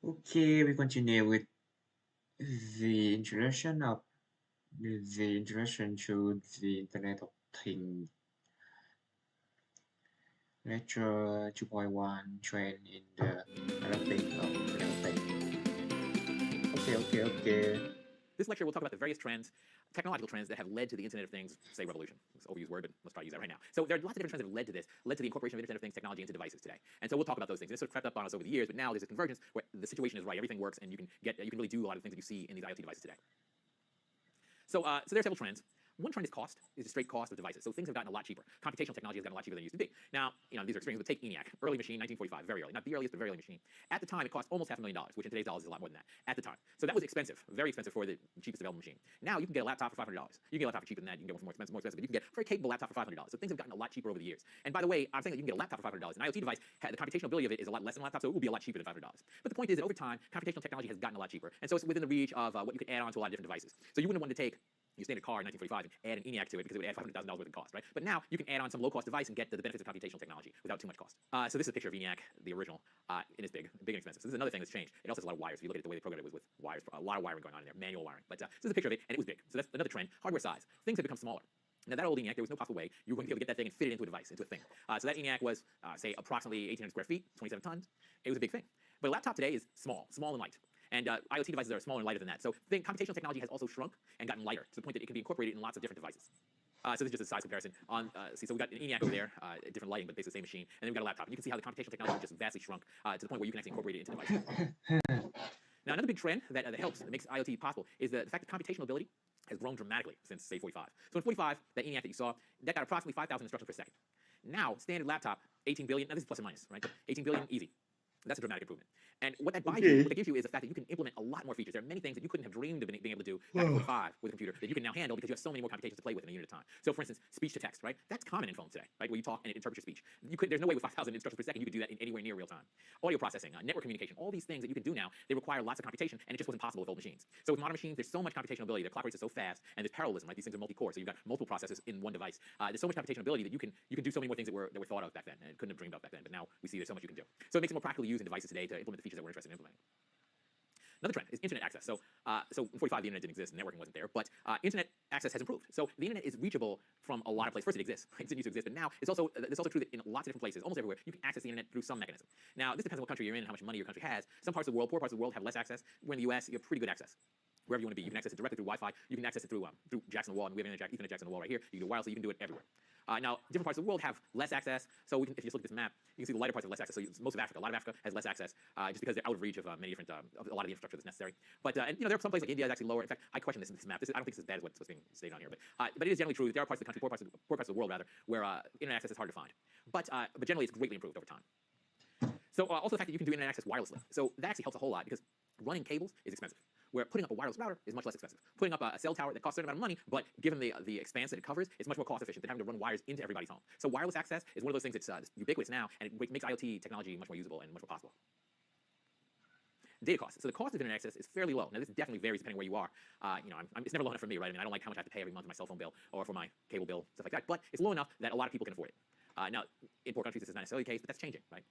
Okay, we continue with the introduction to the Internet of Things, lecture 2.1, trend in the Olympic of Internet of Things. Okay. This lecture will talk about the various trends, technological trends that have led to the Internet of Things, say revolution. It's an overused word, but let's try to use that right now. So there are lots of different trends that have led to this, led to the incorporation of Internet of Things technology into devices today. And so we'll talk about those things. This sort of crept up on us over the years, but now there's a convergence where the situation is right. Everything works, and you can really do a lot of the things that you see in these IoT devices today. So there are several trends. One trend is cost, is the straight cost of devices. So things have gotten a lot cheaper. Computational technology has gotten a lot cheaper than it used to be. Now, these are extremes, but take ENIAC, early machine, 1945, very early. Not the earliest, but very early machine. At the time, it cost almost $500,000, which in today's dollars is a lot more than that, at the time. So that was expensive, very expensive for the cheapest available machine. Now you can get a laptop for $500. You can get a laptop for cheaper than that, you can get one for more expensive, but you can get a very capable laptop for $500. So things have gotten a lot cheaper over the years. And by the way, I'm saying that you can get a laptop for $500. An IoT device, the computational ability of it is a lot less than a laptop, so it will be a lot cheaper than $500. But the point is that over time, computational technology has gotten a lot cheaper. And so it's within the reach of what you can add on to a lot of different devices. So you wouldn't want to take your standard car in 1945 and add an ENIAC to it because it would add $500,000 worth of cost, right? But now you can add on some low-cost device and get the benefits of computational technology without too much cost. So this is a picture of ENIAC, the original. It is big and expensive. So this is another thing that's changed. It also has a lot of wires. If you look at it, the way they programmed it was with wires, a lot of wiring going on in there, manual wiring. But this is a picture of it, and it was big. So that's another trend. Hardware size. Things have become smaller. Now that old ENIAC, there was no possible way you were going to be able to get that thing and fit it into a device, into a thing. So that ENIAC was, say, approximately 1,800 square feet, 27 tons. It was a big thing. But a laptop today is small and light. And IoT devices are smaller and lighter than that. So computational technology has also shrunk and gotten lighter to the point that it can be incorporated in lots of different devices. So this is just a size comparison. So we've got an ENIAC over there, different lighting, but basically the same machine. And then we've got a laptop. And you can see how the computational technology just vastly shrunk to the point where you can actually incorporate it into devices. Now, another big trend that helps, that makes IoT possible, is the fact that computational ability has grown dramatically since, say, 45. So in 45, that ENIAC that you saw, that got approximately 5,000 instructions per second. Now, standard laptop, 18 billion. Now, this is plus and minus, right? 18 billion, easy. That's a dramatic improvement. And what that buys you, what that gives you, is the fact that you can implement a lot more features. There are many things that you couldn't have dreamed of being able to do back in 45 with a computer that you can now handle because you have so many more computations to play with in a unit of time. So, for instance, speech to text, right? That's common in phones today, right? Where you talk and it interprets your speech. There's no way with 5,000 instructions per second you could do that in anywhere near real time. Audio processing, network communication, all these things that you can do now, they require lots of computation, and it just wasn't possible with old machines. So with modern machines, there's so much computational ability. The clock rates are so fast, and there's parallelism, right? These things are multi-core, so you've got multiple processors in one device. There's so much computational ability that you can do so many more things that were thought of back then and couldn't have dreamed of back then. But now we see there's so much you can do. So it makes it more practically used in devices today to implement the features that we're interested in implementing. Another trend is internet access. So in 45, the internet didn't exist, and networking wasn't there, but internet access has improved. So the internet is reachable from a lot of places. First, it exists, right? It didn't used to exist, but now it's also true that in lots of different places, almost everywhere, you can access the internet through some mechanism. Now, this depends on what country you're in and how much money your country has. Some parts of the world, poor parts of the world, have less access. We're in the US, you have pretty good access. Wherever you want to be, you can access it directly through Wi-Fi. You can access it through jacks in the wall, and we have Ethernet jacks in the wall right here. You can do wirelessly. You can do it everywhere. Now, different parts of the world have less access. So if you just look at this map, you can see the lighter parts have less access. So most of Africa, a lot of Africa has less access just because they're out of reach of many different, of a lot of the infrastructure that's necessary. But and there are some places like India is actually lower. In fact, I question this map. I don't think it's as bad as what's being stated on here. But it is generally true that there are parts of the country, poor parts of the world rather, where internet access is hard to find. But generally, it's greatly improved over time. So also the fact that you can do internet access wirelessly. So that actually helps a whole lot because running cables is expensive, where putting up a wireless router is much less expensive. Putting up a cell tower that costs a certain amount of money, but given the expanse that it covers, it's much more cost efficient than having to run wires into everybody's home. So wireless access is one of those things that's ubiquitous now, and it makes IoT technology much more usable and much more possible. Data costs. So the cost of internet access is fairly low. Now this definitely varies depending where you are. It's never low enough for me, right? I mean, I don't like how much I have to pay every month for my cell phone bill or for my cable bill, stuff like that. But it's low enough that a lot of people can afford it. Now, in poor countries, this is not necessarily the case, but that's changing, right?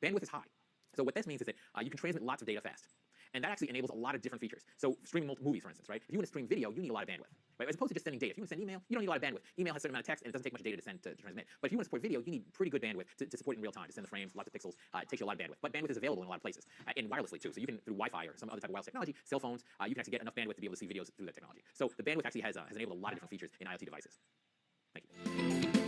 Bandwidth is high. So what this means is that you can transmit lots of data fast. And that actually enables a lot of different features. So streaming multiple movies, for instance, right? If you want to stream video, you need a lot of bandwidth, right? As opposed to just sending data. If you want to send email, you don't need a lot of bandwidth. Email has a certain amount of text, and it doesn't take much data to send to transmit. But if you want to support video, you need pretty good bandwidth to support it in real time, to send the frames, lots of pixels. It takes you a lot of bandwidth. But bandwidth is available in a lot of places, and wirelessly too. So you can, through Wi-Fi or some other type of wireless technology, cell phones, you can actually get enough bandwidth to be able to see videos through that technology. So the bandwidth actually has enabled a lot of different features in IoT devices. Thank you.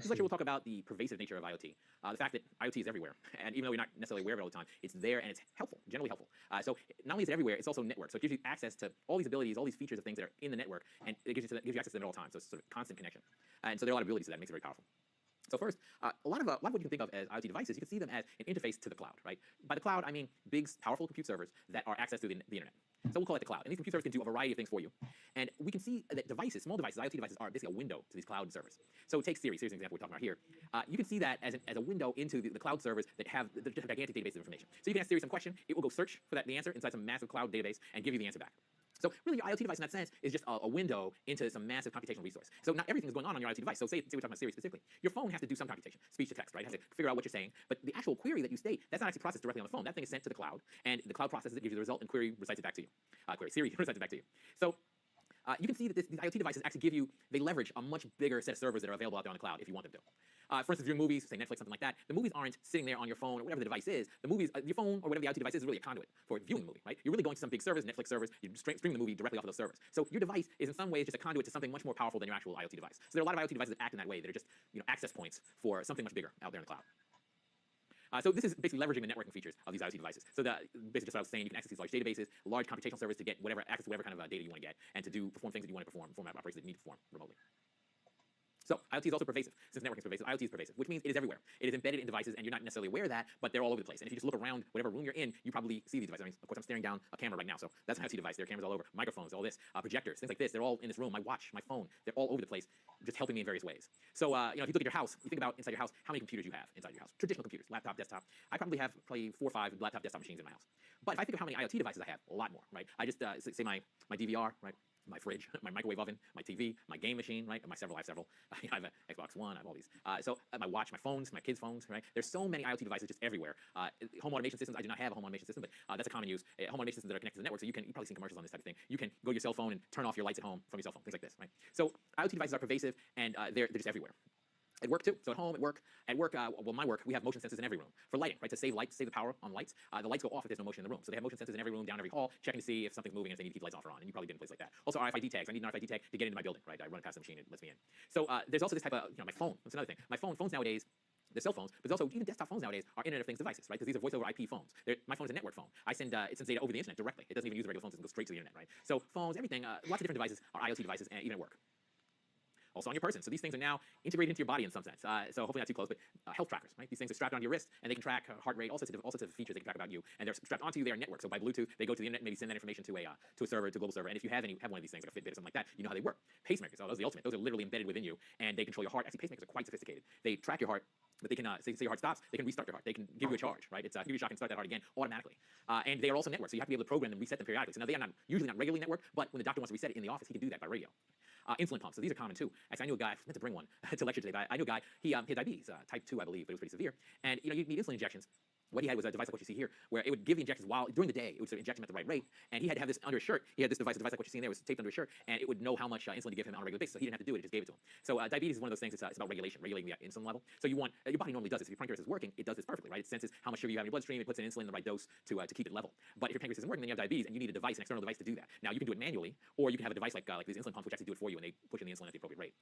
This lecture will talk about the pervasive nature of IoT, the fact that IoT is everywhere, and even though you're not necessarily aware of it all the time, it's there and it's helpful, generally helpful. So not only is it everywhere, it's also networked. So it gives you access to all these abilities, all these features of things that are in the network, and it gives you access to them at all times. So it's sort of constant connection. And so there are a lot of abilities to that, it makes it very powerful. So first, a lot of what you can think of as IoT devices, you can see them as an interface to the cloud, right? By the cloud, I mean big, powerful compute servers that are accessed through the internet. So we'll call it the cloud. And these compute servers can do a variety of things for you. And we can see that devices, small devices, IoT devices, are basically a window to these cloud servers. So take Siri. Siri's an example we're talking about here. You can see that as a window into the cloud servers that have the gigantic database of information. So you can ask Siri some question. It will go search for the answer inside some massive cloud database and give you the answer back. So really, your IoT device in that sense is just a window into some massive computational resource. So not everything is going on your IoT device. So say we're talking about Siri specifically. Your phone has to do some computation, speech to text, right? It has to figure out what you're saying. But the actual query that you state, that's not actually processed directly on the phone. That thing is sent to the cloud, and the cloud processes it, gives you the result, and query recites it back to you. Siri recites it back to you. So you can see that these IoT devices actually they leverage a much bigger set of servers that are available out there on the cloud if you want them to. For instance, viewing movies, say Netflix, something like that, the movies aren't sitting there on your phone or whatever the device is. The movies, your phone or whatever the IoT device is really a conduit for viewing the movie, right? You're really going to some big servers, Netflix servers, you stream the movie directly off of those servers. So your device is in some ways just a conduit to something much more powerful than your actual IoT device. So there are a lot of IoT devices that act in that way that are just access points for something much bigger out there in the cloud. So this is basically leveraging the networking features of these IoT devices. So basically just what I was saying, you can access these large databases, large computational servers to get access to whatever kind of data you want to get, and to perform things that you want to perform operations that you need to perform remotely. So IoT is also pervasive. Since networking is pervasive, IoT is pervasive, which means it is everywhere. It is embedded in devices, and you're not necessarily aware of that, but they're all over the place. And if you just look around whatever room you're in, you probably see these devices. I mean, of course, I'm staring down a camera right now, so that's an IoT device. There are cameras all over, microphones, all this, projectors, things like this. They're all in this room. My watch, my phone, they're all over the place, just helping me in various ways. So if you look at your house, you think about inside your house, how many computers you have inside your house. Traditional computers, laptop, desktop. I probably have 4 or 5 laptop, desktop machines in my house. But if I think of how many IoT devices I have, a lot more, right? I just say my DVR, right? My fridge, my microwave oven, my TV, my game machine, right? I have several. I have an Xbox One, I have all these. So my watch, my phones, my kids' phones, right? There's so many IoT devices just everywhere. Home automation systems, I do not have a home automation system, but that's a common use. Home automation systems that are connected to the network, so you've probably seen commercials on this type of thing. You can go to your cell phone and turn off your lights at home from your cell phone, things like this, right? So IoT devices are pervasive, and they're just everywhere. At work too. So at home, at work, well, my work, we have motion sensors in every room for lighting, right? To save light, save the power on lights. The lights go off if there's no motion in the room. So they have motion sensors in every room, down every hall, checking to see if something's moving and if they need to keep the lights off or on. And you probably get in a place like that. Also RFID tags. I need an RFID tag to get into my building, right? I run it past the machine, it lets me in. So there's also this type of, my phone. That's another thing. Phones nowadays. They're cell phones, but there's also even desktop phones nowadays are Internet of Things devices, right? Because these are voice over IP phones. My phone is a network phone. It sends data over the internet directly. It doesn't even use regular phones. It goes straight to the internet, right? So phones, everything, lots of different devices are IoT devices, and even at work. Also on your person. So these things are now integrated into your body in some sense. So hopefully not too close, but health trackers, right? These things are strapped onto your wrist, and they can track heart rate, all sorts of features they can track about you. And they're strapped onto you. They're network. So by Bluetooth, they go to the internet, maybe send that information to a server, to a global server. And if you have one of these things, like a Fitbit or something like that, you know how they work. Pacemakers, those are the ultimate. Those are literally embedded within you, and they control your heart. Actually, pacemakers are quite sophisticated. They track your heart, but they can say your heart stops, they can restart your heart. They can give you a charge, right? It's give you a shock and start that heart again automatically. And they are also networked, so you have to be able to program them, reset them periodically. So now they are usually not regularly networked, but when the doctor wants to reset it in the office, he can do that by radio. Insulin pumps, so these are common too. Actually, I knew a guy, I meant to bring one to lecture today, but I knew a guy, he had diabetes, type 2, I believe, but it was pretty severe. And you need insulin injections. What he had was a device like what you see here, where it would give the injections during the day, it would sort of inject him at the right rate, and he had to have this under his shirt. He had this device like what you see in there was taped under his shirt, and it would know how much insulin to give him on a regular basis, so he didn't have to do it, it just gave it to him. So diabetes is one of those things, it's about regulating the insulin level. So your body normally does this. If your pancreas is working, it does this perfectly, right? It senses how much sugar you have in your bloodstream, it puts in insulin in the right dose to keep it level. But if your pancreas isn't working, then you have diabetes, and you need a device, an external device to do that. Now you can do it manually, or you can have a device like these insulin pumps, which actually do it for you, and they push in the insulin at the appropriate rate.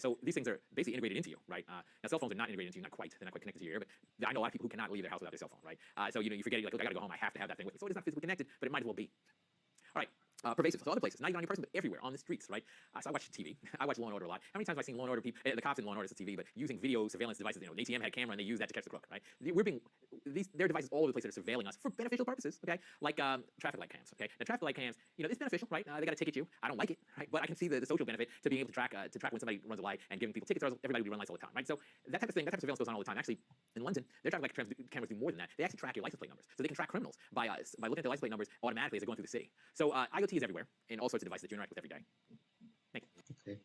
So these things are basically integrated into you, right? Now cell phones are not integrated into you, they're not quite connected to your ear, but I know a lot of people who cannot leave their house without their cell phone, right? So you forget, look, I gotta go home, I have to have that thing with me. So it is not physically connected, but it might as well be. All right. Pervasive, so other places, not even on your person, but everywhere, on the streets, right? So I watch TV. I watch Law and Order a lot. How many times have I seen Law and Order people, the cops in Law and Order, it's TV, but using video surveillance devices? An ATM had a camera and they use that to catch the crook, right? There are devices all over the place that are surveilling us for beneficial purposes, okay? Like traffic light cams, okay? Now traffic light cams, it's beneficial, right? They got to ticket you. I don't like it, right? But I can see the social benefit to being able to track when somebody runs a light and giving people tickets. Or everybody would run lights all the time, right? So that type of surveillance goes on all the time. Actually, in London, their traffic light cameras do more than that. They actually track your license plate numbers, so they can track criminals by looking at their license plate numbers automatically as they're going through the city. So IoT is everywhere in all sorts of devices that you interact with every day. Thank you. Okay.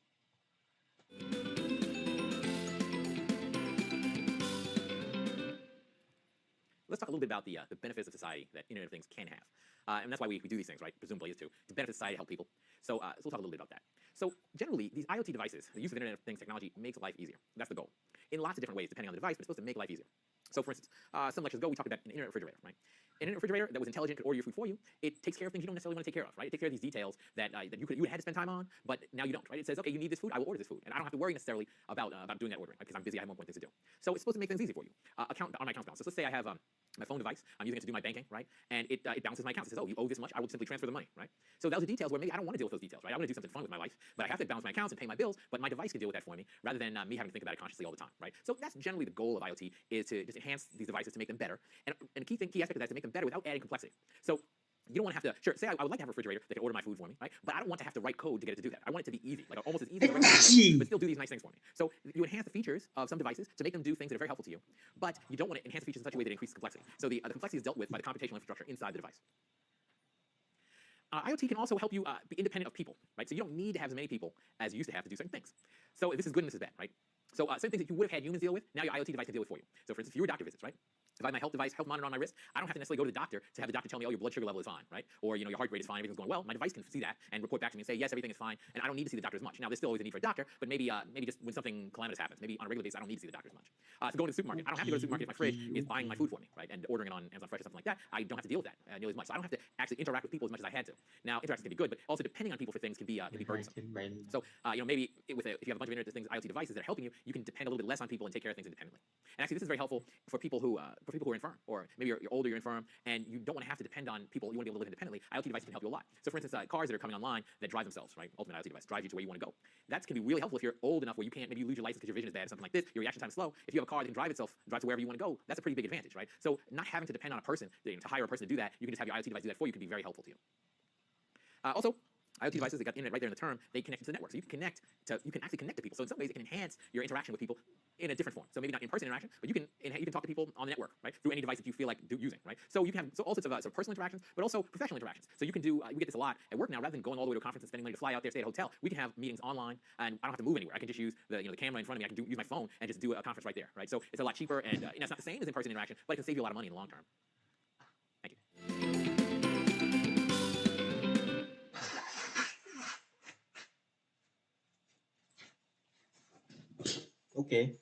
Let's talk a little bit about the benefits of society that Internet of Things can have. And that's why we do these things, right? Presumably is to benefit society, help people. So we'll talk a little bit about that. So generally, these IoT devices, the use of Internet of Things technology makes life easier. That's the goal. In lots of different ways, depending on the device, but it's supposed to make life easier. So for instance, some lectures ago, we talked about an internet refrigerator, right? An internet refrigerator that was intelligent, could order your food for you. It takes care of things you don't necessarily want to take care of, right? It takes care of these details that you would have to spend time on, but now you don't, right? It says, okay, you need this food, I will order this food. And I don't have to worry necessarily about doing that ordering, because I'm busy, I have more important things to do. So it's supposed to make things easy for you. On my account balance. So let's say I have my phone device. I'm using it to do my banking, right? And it balances my accounts. It says, oh, you owe this much. I will simply transfer the money, right? So those are details where maybe I don't want to deal with those details, right? I want to do something fun with my life, but I have to balance my accounts and pay my bills, but my device can deal with that for me rather than me having to think about it consciously all the time, right? So that's generally the goal of IoT, is to just enhance these devices to make them better. And a key aspect of that is to make them better without adding complexity. So you don't want to have to, sure, say I would like to have a refrigerator that can order my food for me, right? But I don't want to have to write code to get it to do that. I want it to be easy, like almost as easy as writing code, but still do these nice things for me. So you enhance the features of some devices to make them do things that are very helpful to you, but you don't want to enhance the features in such a way that increases complexity. So the complexity is dealt with by the computational infrastructure inside the device. IoT can also help you be independent of people, right? So you don't need to have as many people as you used to have to do certain things. So this is good and this is bad, right? So certain things that you would have had humans deal with, now your IoT device can deal with for you. So for instance, fewer doctor visits, right? If I have my health monitor on my wrist, I don't have to necessarily go to the doctor to have the doctor tell me, oh, your blood sugar level is fine, right? Or, your heart rate is fine, everything's going well. My device can see that and report back to me and say, yes, everything is fine, and I don't need to see the doctor as much. Now, there's still always a need for a doctor, but maybe just when something calamitous happens, maybe on a regular basis, I don't need to see the doctor as much. So going to the supermarket, I don't have to go to the supermarket if my fridge is buying my food for me, right? And ordering it on Amazon Fresh or something like that, I don't have to deal with that nearly as much. So I don't have to actually interact with people as much as I had to. Now, interactions can be good, but also depending on people for things can be burdensome. So, maybe if you have a bunch of Internet of Things IoT devices that are helping you, you can depend a little bit less on people and take care of things independently. And actually, this is very helpful for people who are infirm, or maybe you're older, you're infirm, and you don't want to have to depend on people. You want to be able to live independently. IoT devices can help you a lot. So, for instance, cars that are coming online that drive themselves, right? Ultimate IoT device drives you to where you want to go. That can be really helpful if you're old enough where you can't, maybe you lose your license because your vision is bad or something like this. Your reaction time is slow. If you have a car that can drive itself, drive to wherever you want to go, that's a pretty big advantage, right? So, not having to depend on a person, to hire a person to do that, you can just have your IoT device do that for you. Can be very helpful to you. Also, IoT devices, they got the internet right there in the term, they connect to the network. So you can actually connect to people. So in some ways, it can enhance your interaction with people in a different form. So maybe not in-person interaction, but you can talk to people on the network, right? Through any device that you feel like using, right? So you can have all sorts of personal interactions, but also professional interactions. So you can do, we get this a lot at work now, rather than going all the way to a conference and spending money to fly out there, stay at a hotel, we can have meetings online, and I don't have to move anywhere. I can just use the camera in front of me. I can use my phone and just do a conference right there, right? So it's a lot cheaper, and it's not the same as in-person interaction, but it can save you a lot of money in the long term. Thank you. Okay.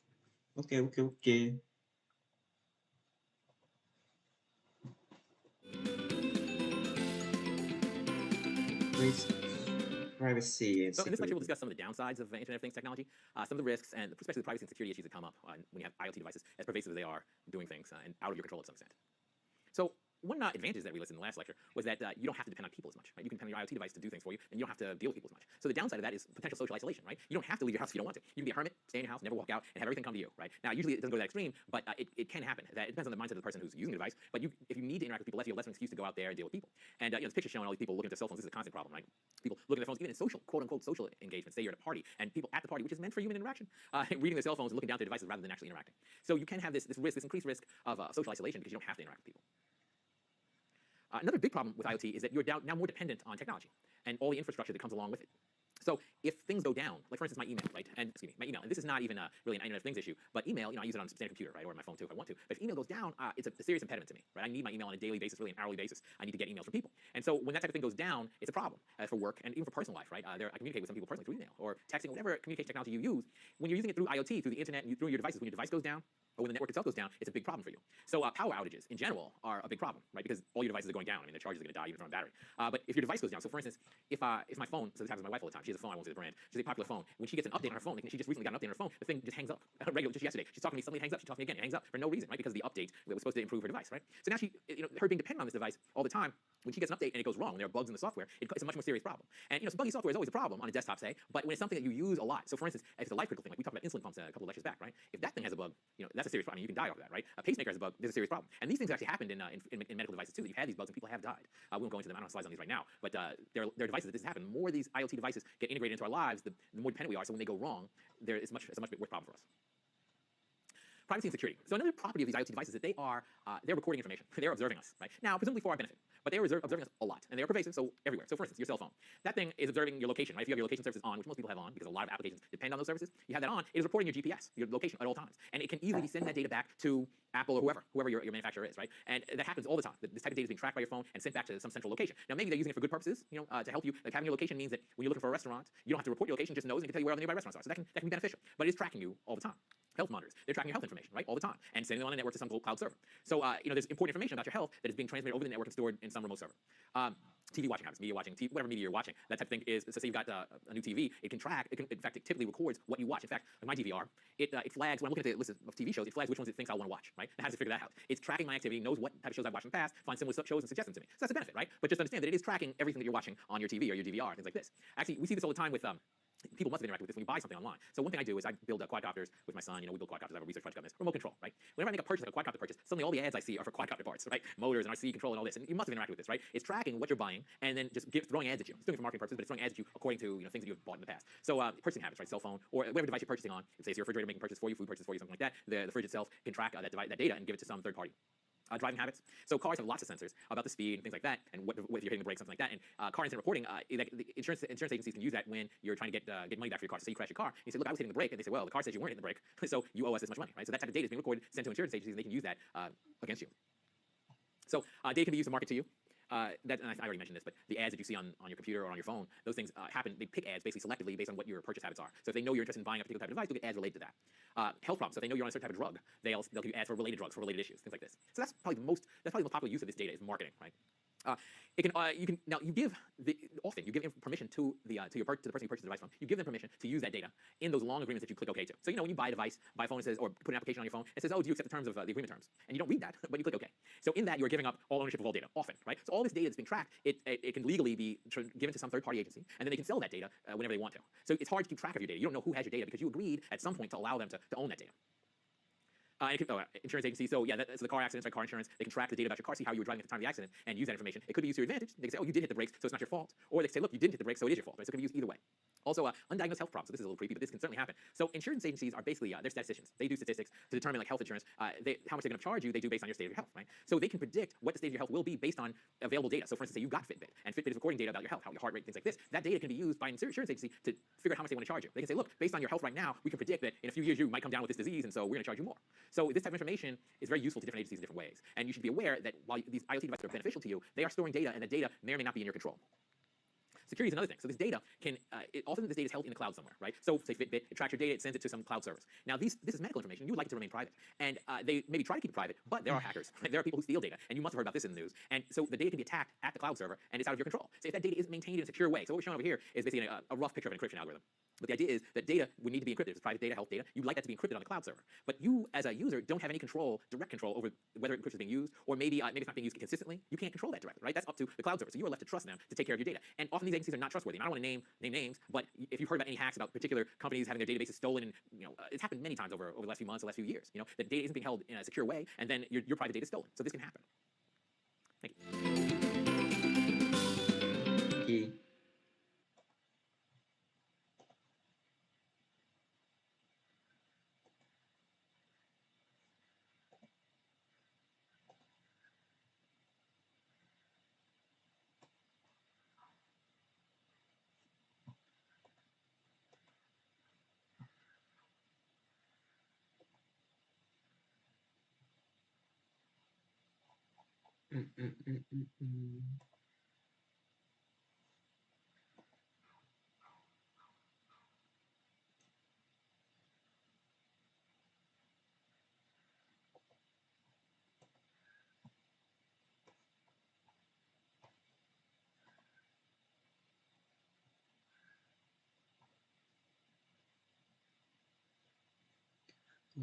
Privacy and So in this lecture, we'll security. discuss some of the downsides of Internet of Things technology, some of the risks, and especially the privacy and security issues that come up when you have IoT devices, as pervasive as they are, doing things and out of your control to some extent. So one advantage that we listed in the last lecture was that you don't have to depend on people as much, right? You can depend on your IoT device to do things for you, and you don't have to deal with people as much. So the downside of that is potential social isolation, right? You don't have to leave your house if you don't want to. You can be a hermit, stay in your house, never walk out, and have everything come to you, right? Now, usually it doesn't go to that extreme, but it can happen. It depends on the mindset of the person who's using the device. But if you need to interact with people, that's less of an excuse to go out there and deal with people. And this picture showing all these people looking at their cell phones. This is a constant problem, right? People looking at their phones, even in social, quote unquote, social engagements. Say you're at a party, and people at the party, which is meant for human interaction, reading their cell phones and looking down at their devices rather than actually interacting. So you can have this increased risk of social isolation because you don't have to interact with people. Another big problem with IoT is that you're now more dependent on technology and all the infrastructure that comes along with it. So if things go down, like for instance my email, right? And my email, and this is not even really an Internet of Things issue, but email, I use it on a standard computer, right, or on my phone too if I want to. But if email goes down, it's a serious impediment to me, right? I need my email on a daily basis, really an hourly basis. I need to get emails from people, and so when that type of thing goes down, it's a problem for work and even for personal life, right? I communicate with some people personally through email or texting, whatever communication technology you use. When you're using it through IoT, through the internet, and through your devices, when your device goes down, or when the network itself goes down, it's a big problem for you. So power outages in general are a big problem, right? Because all your devices are going down. I mean, the charges are going to die even from a battery. But if your device goes down, so for instance, if my phone, so this happens to my wife all the time. She has a phone, I won't say the brand. She has a popular phone. When she gets an update on her phone, like she just recently got an update on her phone, the thing just hangs up. Regularly, just yesterday, she's talking to me, suddenly it hangs up. She talks to me again, it hangs up for no reason, right? Because of the update that was supposed to improve her device, right? So now her being dependent on this device all the time, when she gets an update and it goes wrong, when there are bugs in the software, it's a much more serious problem. And so buggy software is always a problem on a desktop, say, but when it's something that you use a lot. So for instance, if it's a life critical thing, like we talked about insulin pumps a couple of lectures back, right? If that thing has a bug, that's a serious problem. You can die off of that, right? A pacemaker has a bug, there's a serious problem. And these things actually happened in medical devices too. You've had these bugs and people have died. We won't go into them. I don't have slides on these right now, but there are devices that this has happened. The more these IoT devices get integrated into our lives, the more dependent we are. So when they go wrong, it's a much worse problem for us. Privacy and security. So another property of these IoT devices is that they're recording information. They're observing us, right? Now, presumably for our benefit, but they're observing us a lot, and they're pervasive, so everywhere. So for instance, your cell phone. That thing is observing your location, right? If you have your location services on, which most people have on, because a lot of applications depend on those services, you have that on, it is reporting your GPS, your location at all times. And it can easily send that data back to Apple or whoever your manufacturer is, right? And that happens all the time. This type of data is being tracked by your phone and sent back to some central location. Now, maybe they're using it for good purposes, to help you. Like having your location means that when you're looking for a restaurant, you don't have to report your location, it just knows and it can tell you where all the nearby restaurants are. So that can be beneficial, but it is tracking you all the time. health monitors. They're tracking your health information, right, all the time, and sending it on a network to some cloud server. So, there's important information about your health that is being transmitted over the network and stored in some remote server. TV watching habits, media watching, whatever media you're watching, that type of thing is, so say you've got a new TV, it can track, in fact, it typically records what you watch. In fact, like my DVR, it flags, when I'm looking at the list of TV shows, it flags which ones it thinks I want to watch, right? It has to figure that out. It's tracking my activity, knows what type of shows I've watched in the past, finds similar shows and suggests them to me. So that's a benefit, right? But just understand that it is tracking everything that you're watching on your TV or your DVR, things like this. Actually, we see this all the time with people must have interacted with this when you buy something online. So one thing I do is I build quadcopters with my son. We build quadcopters. I have a research project on this. Remote control, right? Whenever I make a purchase, like a quadcopter purchase, suddenly all the ads I see are for quadcopter parts, right? Motors and RC control and all this. And you must have interacted with this, right? It's tracking what you're buying and then just throwing ads at you. It's doing it for marketing purposes, but it's throwing ads at you according to things that you've bought in the past. So purchasing habits, right? Cell phone or whatever device you're purchasing on. If say it's your refrigerator making purchase for you, food purchase for you, something like that, the fridge itself can track that data and give it to some third party. Driving habits. So cars have lots of sensors about the speed and things like that, and if you're hitting the brakes, something like that. And car incident reporting, the insurance agencies can use that when you're trying to get money back for your car. So you crash your car, and you say, look, I was hitting the brake, and they say, well, the car says you weren't hitting the brake, so you owe us this much money, right? So that type of data is being recorded, sent to insurance agencies, and they can use that against you. So data can be used to market to you. And I already mentioned this, but the ads that you see on your computer or on your phone, those things happen. They pick ads basically selectively based on what your purchase habits are. So if they know you're interested in buying a particular type of device, you'll get ads related to that. Health problems. So if they know you're on a certain type of drug, they'll give you ads for related drugs, for related issues, things like this. So that's probably the most popular use of this data is marketing, right? You give permission to the person you purchased the device from. You give them permission to use that data in those long agreements that you click OK to. So when you buy a device, buy a phone, it says, or put an application on your phone, it says, oh, do you accept the terms of the agreement terms? And you don't read that, but you click OK. So in that, you're giving up all ownership of all data, often, right? So all this data that's being tracked, it can legally be given to some third-party agency, and then they can sell that data whenever they want to. So it's hard to keep track of your data. You don't know who has your data because you agreed at some point to allow them to own that data. Insurance agency. So yeah, so the car accidents, right? Car insurance. They can track the data about your car, see how you were driving at the time of the accident, and use that information. It could be used to your advantage. They can say, oh, you did hit the brakes, so it's not your fault. Or they can say, look, you didn't hit the brakes, so it is your fault. Right? So it can be used either way. Also, undiagnosed health problems. So this is a little creepy, but this can certainly happen. So insurance agencies are basically they're statisticians. They do statistics to determine like health insurance. How much they're going to charge you, they do based on your state of your health, right? So they can predict what the state of your health will be based on available data. So for instance, say you've got Fitbit, and Fitbit is recording data about your health, how your heart rate, things like this. That data can be used by an insurance agency to figure out how much they want to charge you. They can say, look, based on your health right now, we can predict that in a few years you might come down with this disease, and so we're going to charge you more. So this type of information is very useful to different agencies in different ways. And you should be aware that while these IoT devices are beneficial to you, they are storing data, and the data may or may not be in your control. Security is another thing. So this data often this data is held in the cloud somewhere, right? So say Fitbit, it tracks your data, it sends it to some cloud service. Now this is medical information. You would like it to remain private, and they maybe try to keep it private, but there are hackers. Right? There are people who steal data, and you must have heard about this in the news. And so the data can be attacked at the cloud server, and it's out of your control. So if that data isn't maintained in a secure way, so what we're showing over here is basically a rough picture of an encryption algorithm. But the idea is that data would need to be encrypted. It's private data, health data. You'd like that to be encrypted on the cloud server. But you, as a user, don't have any direct control over whether encryption is being used, or maybe it's not being used consistently. You can't control that directly, right? That's up to the cloud server. So you are left to trust them to take care of your data. And often these agencies are not trustworthy. And I don't want to name names, but if you've heard about any hacks about particular companies having their databases stolen, and it's happened many times over the last few months, the last few years. That data isn't being held in a secure way, and then your private data is stolen. So this can happen. Thank you.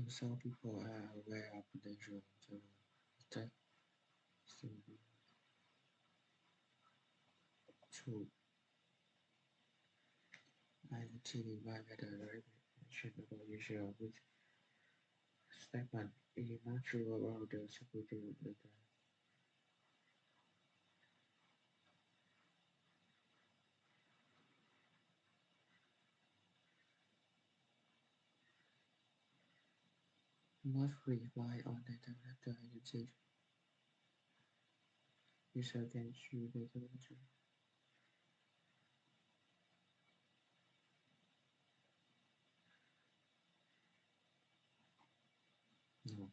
Some people are aware of potential attack. True. IoT device had a reactionable user with statement is not sure about the security of the data. Must rely on data after agency. User can choose the solution. No.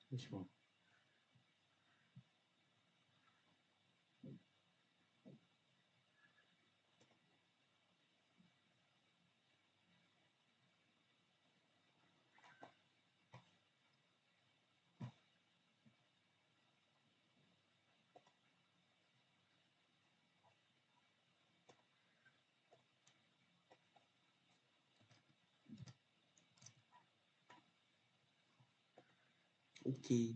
Which one? Okay,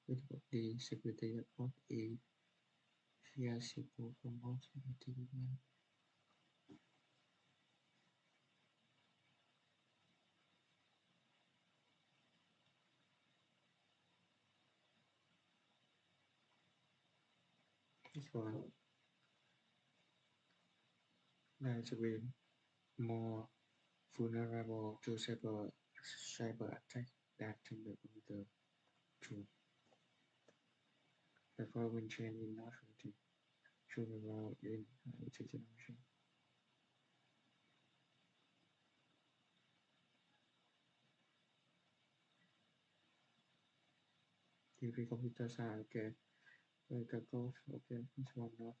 what about the security of a simple for most IoT device? This one, to be more vulnerable to cyber attack than the computer. True. The following chain in authority should be rolled in IoT generation. If computers are okay, like a golf, okay, this one not.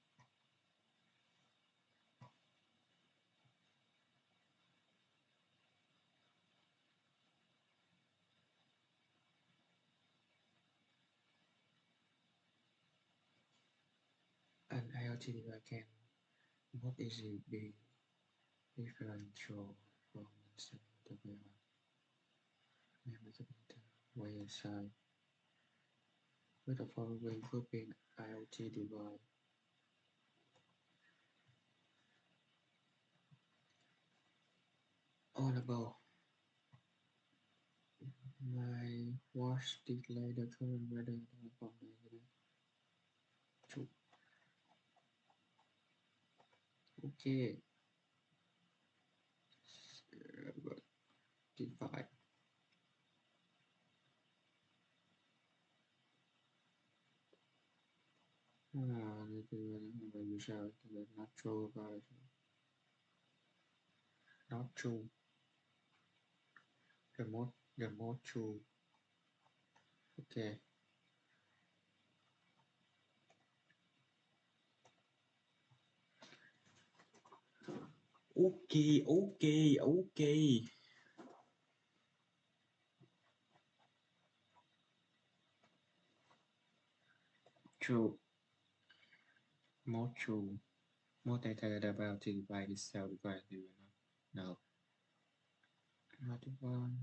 An IoT device can not easily be differential from the memory computer wire side with the following grouping IoT device. All about my watch display the current weather from the two. Okay, divide. The user not true but not true. The most true. Okay. Okay. True. More true. More detailed about the device itself required to no. Not one.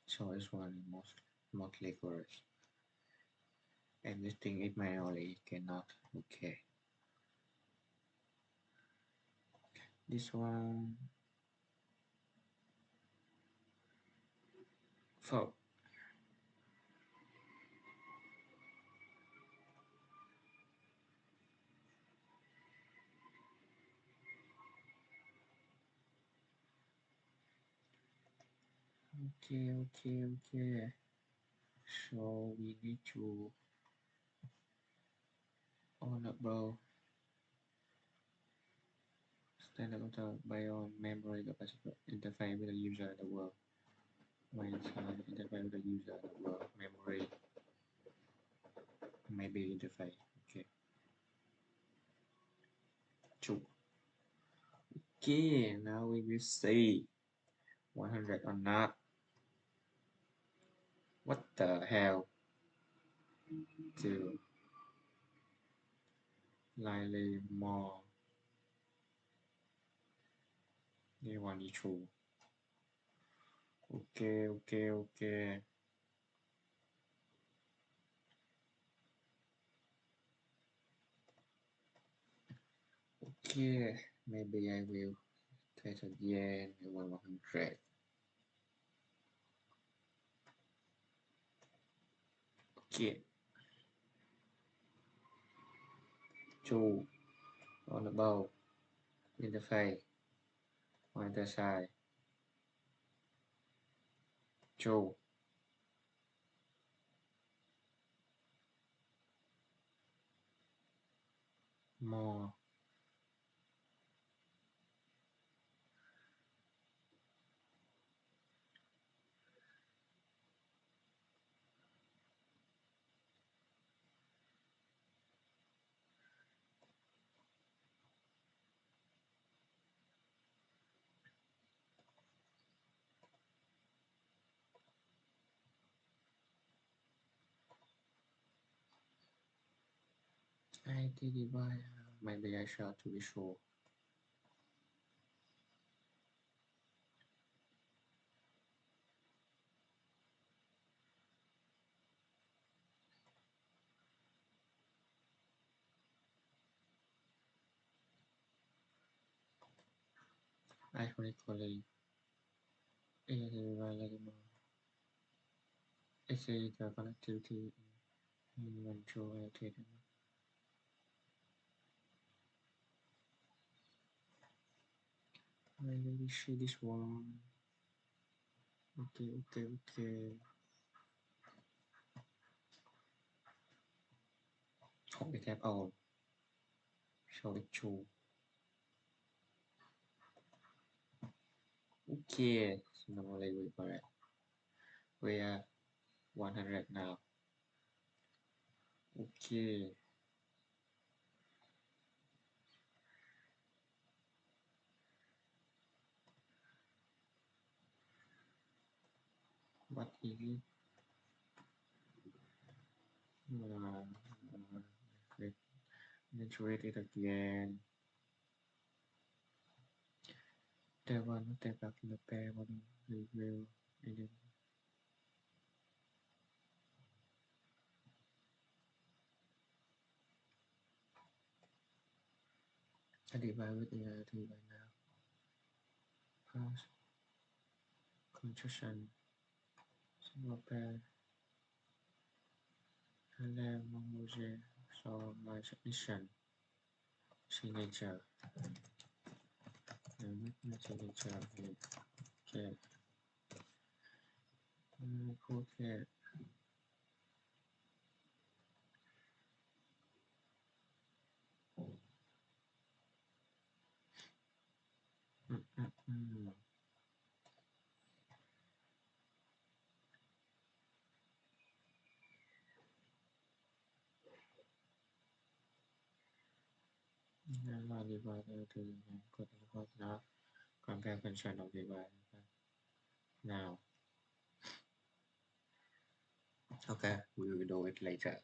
Choice one most rigorous. Anything it manually cannot. Okay. This one. Four. Okay. So we need to on about standard bio memory capacity interface with the user the world. When interface with the user the world memory maybe interface. Okay. Two. Okay, now we will see 100 or not. What the hell? Two. Slightly more. This one is true. Okay. Okay, maybe I will test again 100. Okay. Two. On the bow. Interface. On the side. Two. More. IT device. Maybe I shall to be sure. ironically, it is available. It's the connectivity in eventual IoT. I really see this one. Okay. Không bị kẹp ổn. Show it true. Okay, so normally we correct. We are 100 now. Okay. What is it? Let's read it again. There was no step back in the pair body review. อธิบายวิทยาอธิบายแล้ว past construction สำหรับแปลแล้วมองโมเจสอบ my submission signature ไม่ signature โอเคพูดแค่งั้นเราอธิบายก็คือกดแล้วก็นะ compare function of divide now okay we will do it later